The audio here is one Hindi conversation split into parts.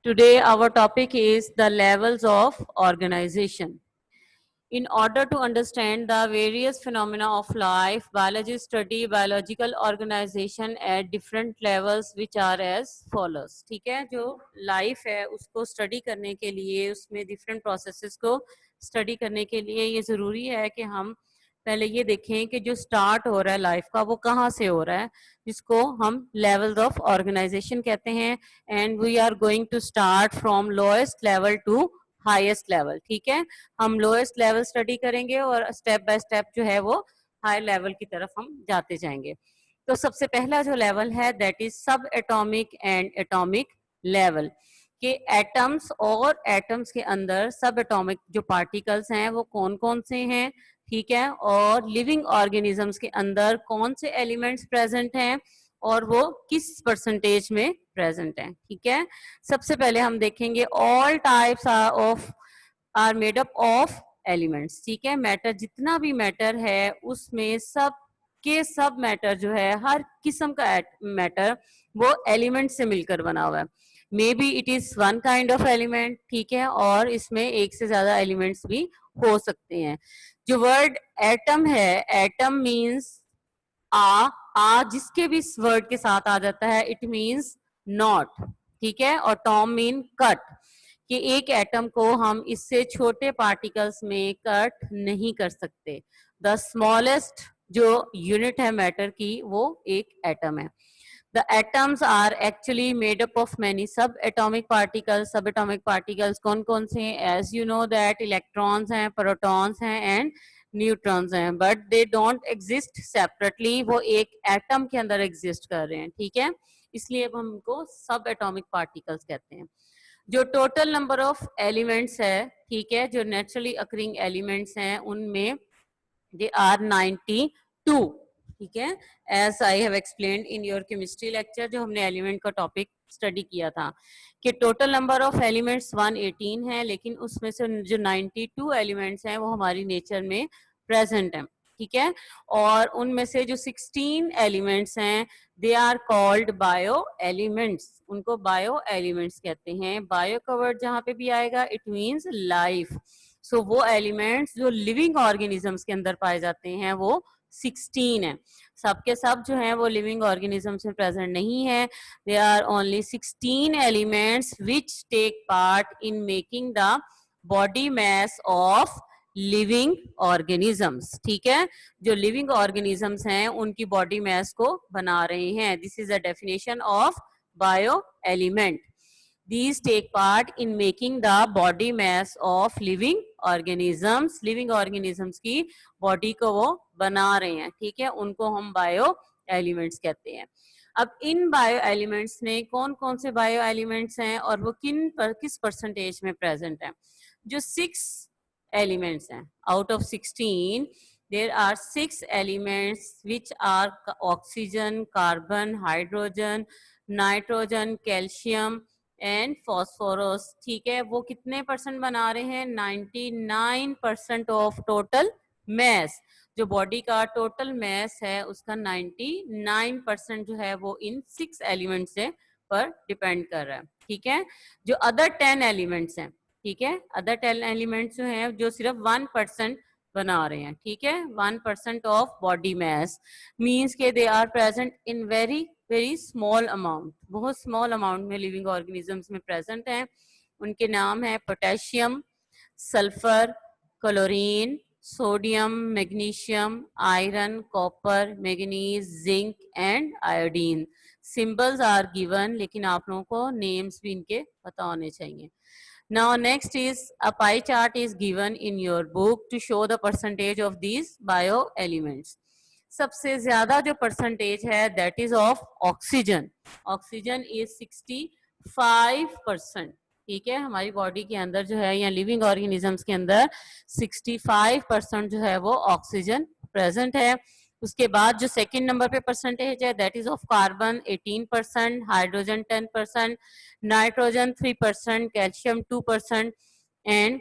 Today our topic is the levels of organization. In order to understand the various phenomena of life, biologists study biological organization at different levels which are as follows. ठीक है, जो लाइफ है उसको स्टडी करने के लिए, उसमें डिफरेंट प्रोसेसेस को स्टडी करने के लिए ये ज़रूरी है कि हम पहले ये देखें कि जो स्टार्ट हो रहा है लाइफ का वो कहाँ से हो रहा है, जिसको हम लेवल्स ऑफ ऑर्गेनाइजेशन कहते हैं. And we are going to start from lowest level to highest level. ठीक है, हम लोएस्ट लेवल स्टडी करेंगे और स्टेप बाय स्टेप जो है वो हाई लेवल की तरफ हम जाते जाएंगे. तो सबसे पहला जो लेवल है दैट इज सब एटॉमिक एंड एटॉमिक लेवल के एटम्स और एटम्स के अंदर सब एटॉमिक जो पार्टिकल्स हैं वो कौन कौन से हैं. ठीक है, और लिविंग ऑर्गेनिजम्स के अंदर कौन से एलिमेंट्स प्रेजेंट हैं और वो किस परसेंटेज में प्रेजेंट हैं. ठीक है, सबसे पहले हम देखेंगे all types of are made up of elements. ठीक है, मैटर जितना भी मैटर है उसमें सब के सब मैटर जो है, हर किस्म का मैटर वो एलिमेंट से मिलकर बना हुआ है. May be it is one kind of element. ठीक है, और इसमें एक से ज्यादा एलिमेंट्स भी हो सकते हैं. जो वर्ड एटम है, एटम मीन्स आ जिसके भी इस वर्ड के साथ आ जाता है इट मीन्स नॉट. ठीक है, और टॉम मीन कट, कि एक एटम को हम इससे छोटे पार्टिकल्स में कट नहीं कर सकते. द स्मॉलेस्ट जो यूनिट है मैटर की वो एक एटम है. The atoms are actually made up of many subatomic particles. Subatomic particles कौन कौन से हैं? As you know that electrons हैं, protons हैं and न्यूट्रॉन्स हैं, but they don't exist separately. वो एक एटम के अंदर एग्जिस्ट कर रहे हैं. ठीक है, इसलिए अब हम उनको सब एटॉमिक पार्टिकल्स कहते हैं. जो टोटल नंबर ऑफ एलिमेंट्स है, ठीक है, जो नेचुरली अकरिंग एलिमेंट्स हैं उनमें दे आर 92. ठीक है, as I have explained in your chemistry lecture, जो हमने एलिमेंट का टॉपिक स्टडी किया था, कि टोटल नंबर ऑफ एलिमेंट्स 118 है, लेकिन उसमें से जो 92 एलिमेंट्स हैं वो हमारी नेचर में प्रेजेंट हैं. ठीक है, और उनमें से जो 16 एलिमेंट्स हैं they are called bio elements. उनको बायो एलिमेंट्स कहते हैं. बायो का वर्ड जहाँ पे भी आएगा इट मीन्स लाइफ. सो वो एलिमेंट्स जो लिविंग ऑर्गेनिजम्स के अंदर पाए जाते हैं वो 16 है. सबके सब जो हैं वो लिविंग ऑर्गेनिजम्स में प्रेजेंट नहीं है. They are only 16 elements which take part in making the body mass of living organisms. ठीक है, जो लिविंग ऑर्गेनिजम्स हैं उनकी बॉडी मास को बना रहे हैं. This is the definition of bio element. These take part in making the body mass of living organisms. Living organisms की body को वो बना रहे हैं. ठीक है, उनको हम bio elements कहते हैं. अब इन बायो एलिमेंट्स में कौन कौन से बायो एलिमेंट्स हैं और वो किस परसेंटेज में प्रेजेंट हैं. जो 6 एलिमेंट्स हैं out of 16, there are 6 elements which are oxygen, carbon, hydrogen, nitrogen, calcium and phosphorus. ठीक है, वो कितने परसेंट बना रहे हैं? 99% ऑफ टोटल मैस. जो बॉडी का टोटल मैस है उसका 99% जो है वो इन 6 एलिमेंट्स से पर डिपेंड कर रहा है. ठीक है, जो अदर 10 एलिमेंट्स हैं, ठीक है, अदर 10 एलिमेंट्स जो हैं जो सिर्फ 1% बना रहे हैं. ठीक है, 1% ऑफ बॉडी मैस मीन्स के they are present in very very small amount. बहुत स्मॉल अमाउंट में लिविंग ऑर्गेनिजम्स में प्रेजेंट हैं. उनके नाम है potassium, sulphur, chlorine, sodium, magnesium, iron, copper, manganese, zinc and iodine. Symbols are given, लेकिन आप लोगों को नेम्स भी इनके पता होने चाहिए. Now next is a pie chart is given in your book to show the percentage of these bio elements. सबसे ज्यादा जो परसेंटेज है that is of oxygen. Oxygen is 65%. ठीक है, हमारी बॉडी के अंदर जो है या लिविंग ऑर्गेनिजम्स के अंदर 65% जो है वो ऑक्सीजन प्रेजेंट है. उसके बाद जो सेकंड नंबर पे परसेंटेज है that is of carbon 18%, hydrogen 10%, nitrogen 3%, calcium 2% and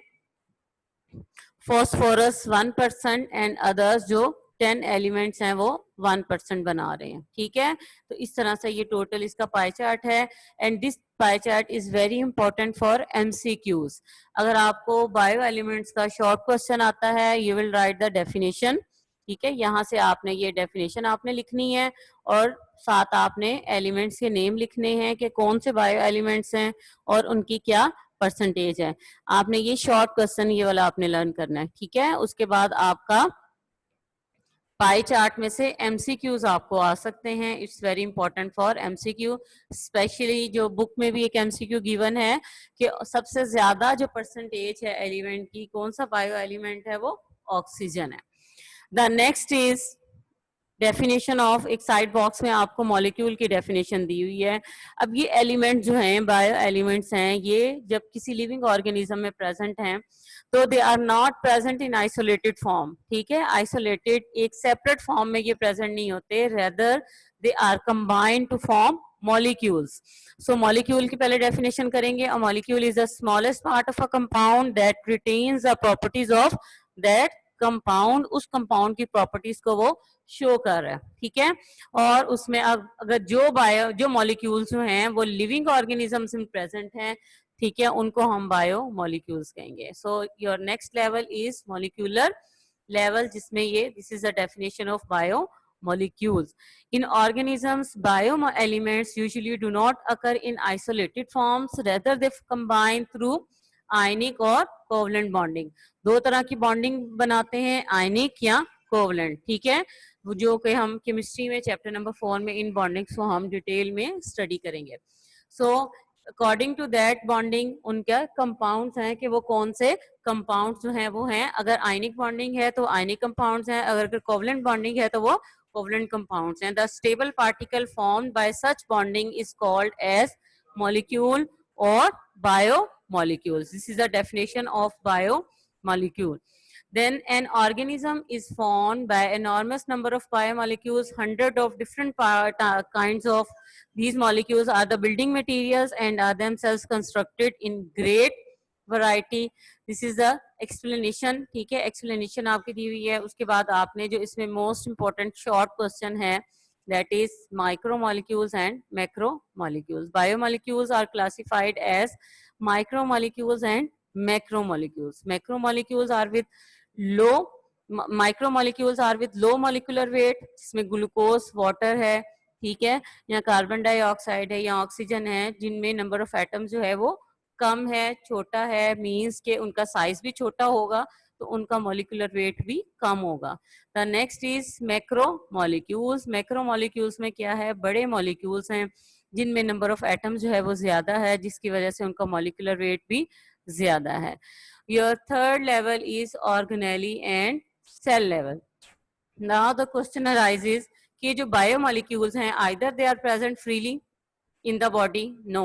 phosphorus 1% and others जो 10 एलिमेंट्स हैं वो 1% बना रहे हैं, ठीक है। तो इस तरह से ये टोटल इसका पाई चार्ट है, and this pie chart is very important for MCQs. अगर आपको बायो एलिमेंट्स का शॉर्ट क्वेश्चन आता है, you will write the definition, ठीक है। यहाँ से आपने ये डेफिनेशन आपने लिखनी है, और साथ आपने एलिमेंट्स के नेम लिखने हैं कि कौन से बायो एलिमेंट्स हैं और उनकी क्या परसेंटेज है। आपने ये शॉर्ट क्वेश्चन ये वाला आपने लर्न करना है, ठीक है। उसके बाद आपका पाई चार्ट में से एमसीक्यूज आपको आ सकते हैं। It's very important for MCQ, specially जो बुक में भी एक एमसीक्यू गिवन है कि सबसे ज्यादा जो परसेंटेज है एलिमेंट की, कौन सा बायो एलिमेंट है, वो ऑक्सीजन है। The next is definition of, एक साइड बॉक्स में आपको मॉलिक्यूल की डेफिनेशन दी हुई है। अब ये एलिमेंट जो हैं, बायो एलिमेंट्स हैं, ये जब किसी लिविंग ऑर्गेनिज्म में प्रेजेंट हैं तो they are not present in isolated form, ठीक है। आइसोलेटेड एक सेपरेट फॉर्म में ये प्रेजेंट नहीं होते, rather they are combined to form molecules. So molecule की पहले डेफिनेशन करेंगे। A molecule is the smallest part of a compound that retains the properties of that compound, उस कंपाउंड की प्रॉपर्टीज को वो शो कर रहा है, ठीक है। और उसमें अगर जो मॉलिक्यूल्स जो हैं वो लिविंग ऑर्गेनिजम्स में प्रेजेंट हैं, ठीक है, उनको हम बायो मॉलिक्यूल्स कहेंगे। So your next level is molecular level, जिसमें ये this is the definition of bio molecules. In organisms, bio elements usually do not occur in isolated forms, rather they combine through आयनिक और कोवलेंट बॉन्डिंग। दो तरह की बॉन्डिंग बनाते हैं, आयनिक या कोवलेंट, ठीक है, जो कि हम केमिस्ट्री में चैप्टर नंबर 4 में इन बॉन्डिंग्स को हम डिटेल में स्टडी करेंगे। So according to that bonding उनका कंपाउंड्स हैं कि वो कौन से कंपाउंड्स जो हैं वो हैं। अगर आयनिक बॉन्डिंग है तो आयनिक कंपाउंड्स हैं, अगर कोवलेंट बॉन्डिंग है तो वो कोवलेंट कंपाउंड्स हैं। The stable particle formed by such bonding is called as molecule और biomolecules. This is the definition of biomolecule. Then an organism is formed by enormous number of biomolecules. Hundred of different kinds of these molecules are the building materials and are themselves constructed in great variety. This is the explanation, ठीक है। explanation आपकी दी हुई है। उसके बाद आपने जो इसमें most important short question है, that is micromolecules and macromolecules. Biomolecules are classified as micromolecules and macromolecules. Macromolecules are with low, micromolecules are with low molecular weight, जिसमें ग्लूकोज, वाटर है, ठीक है, या कार्बन डाइऑक्साइड है या ऑक्सीजन है, जिनमें नंबर ऑफ एटम्स जो है वो कम है, छोटा है, मीन्स के उनका साइज भी छोटा होगा तो उनका मॉलिक्यूलर वेट भी कम होगा। The next is macro molecules. Macro molecules में क्या है, बड़े मॉलिक्यूल्स हैं जिनमें नंबर ऑफ एटम जो है वो ज्यादा है, जिसकी वजह से उनका मॉलिक्यूलर वेट भी ज्यादा है। Your third level is organelle and cell level. Now the question arises कि जो बायोमॉलिक्यूल्स हैं, either they are present freely in the body, no,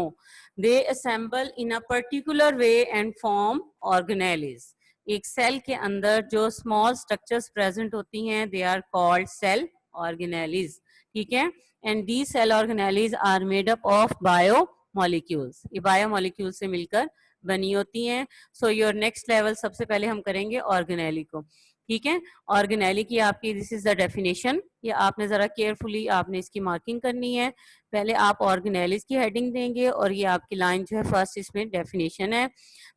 they assemble in a particular way and form organelles. एक सेल के अंदर जो स्मॉल स्ट्रक्चर्स प्रेजेंट होती हैं, they are called cell organelles, ठीक है। And the cell organelles are made up of bio molecules, ये बायो मॉलिक्यूल से मिलकर बनी होती हैं। सो योर नेक्स्ट लेवल, सबसे पहले हम करेंगे ऑर्गेनेली को, ठीक है। ऑर्गेनेली की आपकी दिस इज द डेफिनेशन, ये आपने जरा केयरफुली आपने इसकी मार्किंग करनी है। पहले आप ऑर्गेनेलिस की हेडिंग देंगे और ये आपकी लाइन जो है फर्स्ट इसमें डेफिनेशन है।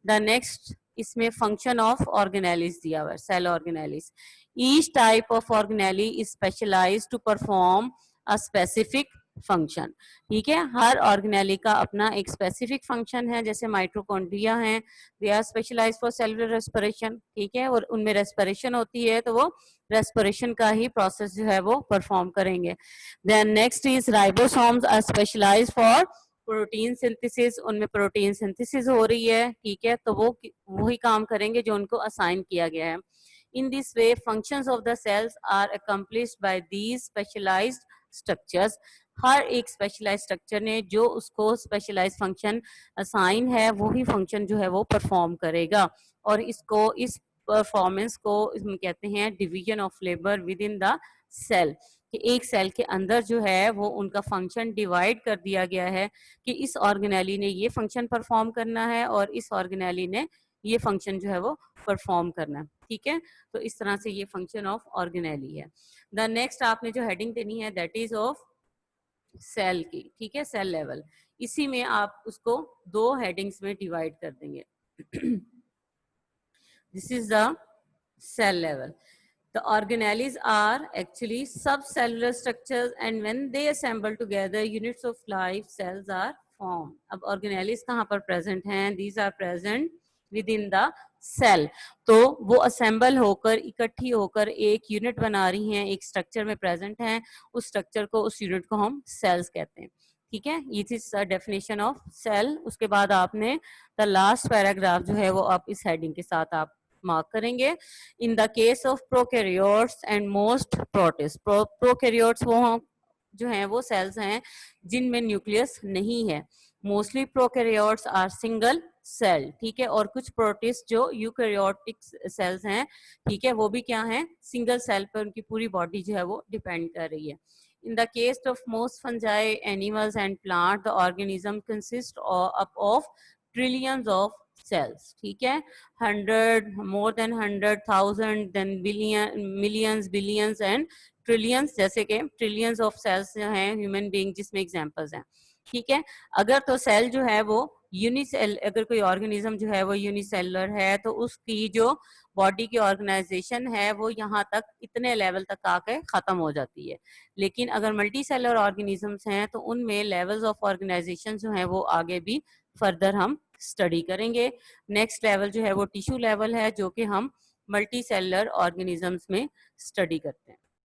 द नेक्स्ट इसमें फंक्शन ऑफ ऑर्गेनेलिस दिया हुआ है, cell organelles. Each type of organelle is specialised to perform a specific function, ठीक है। हर ऑर्गेनेली का अपना एक स्पेसिफिक फंक्शन है, जैसे माइटोकॉन्ड्रिया हैं, they are specialised for cellular respiration, ठीक है, और उनमें रेस्पिरेशन होती है तो वो रेस्पिरेशन का ही प्रोसेस जो है वो परफॉर्म करेंगे। Then next is ribosomes are specialised for protein synthesis, उनमें प्रोटीन सिंथेसिस हो रही है, ठीक है, तो वो वही काम करेंगे जो उनको असाइन किया गया है। In this way, functions of the cells are accomplished by these specialized structures. हर एक स्पेशलाइज स्ट्रक्चर ने जो उसको स्पेशलाइज फंक्शन असाइन है वही फंक्शन जो है वो परफॉर्म करेगा, और इसको इस परफॉर्मेंस को इसमें कहते हैं division of labour within the cell, कि एक सेल के अंदर जो है वो उनका फंक्शन डिवाइड कर दिया गया है कि इस ऑर्गेनेली ने ये फंक्शन परफॉर्म करना है और इस ऑर्गेनेली ने ये फंक्शन जो है वो परफॉर्म करना है। ठीक है, तो इस तरह से ये फंक्शन ऑफ ऑर्गेनेली है। द नेक्स्ट आपने जो हेडिंग देनी है दैट इज ऑफ सेल की, ठीक है, सेल लेवल। इसी में आप उसको दो हेडिंग्स में डिवाइड कर देंगे। This is the cell level. The organelles are actually subcellular structures and when they assemble together units of life cells are formed. अब organelles कहाँ पर present हैं? These are present within the cell. तो वो assemble होकर इकट्ठी होकर एक यूनिट बना रही हैं, एक स्ट्रक्चर में प्रेजेंट हैं, उस स्ट्रक्चर को उस यूनिट को हम सेल्स कहते हैं। ठीक है, ये थी डेफिनेशन ऑफ सेल। उसके बाद आपने द लास्ट पैराग्राफ जो है वो आप इस हेडिंग के साथ आप मार्क करेंगे। In the case of prokaryotes and most protist, prokaryotes वो जो हैं वो सेल्स हैं जिनमें न्यूक्लियस नहीं है। Mostly prokaryotes are single cell, ठीक है, और कुछ प्रोटिस्ट जो यूकैरियोटिक सेल्स हैं, ठीक है, वो भी क्या हैं, सिंगल सेल पर उनकी पूरी बॉडी जो है वो डिपेंड कर रही है। In the case of most fungi, animals and plants, the organism consists of trillions of cells. ठीक है, 100, more than 100,000, then billion, millions, billions and trillions, जैसे कि trillions of cells जो हैं human being जिसमें examples हैं। ठीक है, अगर तो सेल जो है वो यूनिसेल, अगर कोई ऑर्गेनिज्म जो है वो यूनिसेलुलर है तो उसकी जो बॉडी की ऑर्गेनाइजेशन है वो यहाँ तक इतने लेवल तक आके खत्म हो जाती है। लेकिन अगर मल्टी सेलुलर ऑर्गेनिजम्स हैं तो उनमें लेवल्स ऑफ ऑर्गेनाइजेशन जो है वो आगे भी फर्दर हम स्टडी करेंगे। नेक्स्ट लेवल जो है वो टिश्यू लेवल है जो कि हम मल्टी सेलुलर ऑर्गेनिजम्स में स्टडी करते हैं।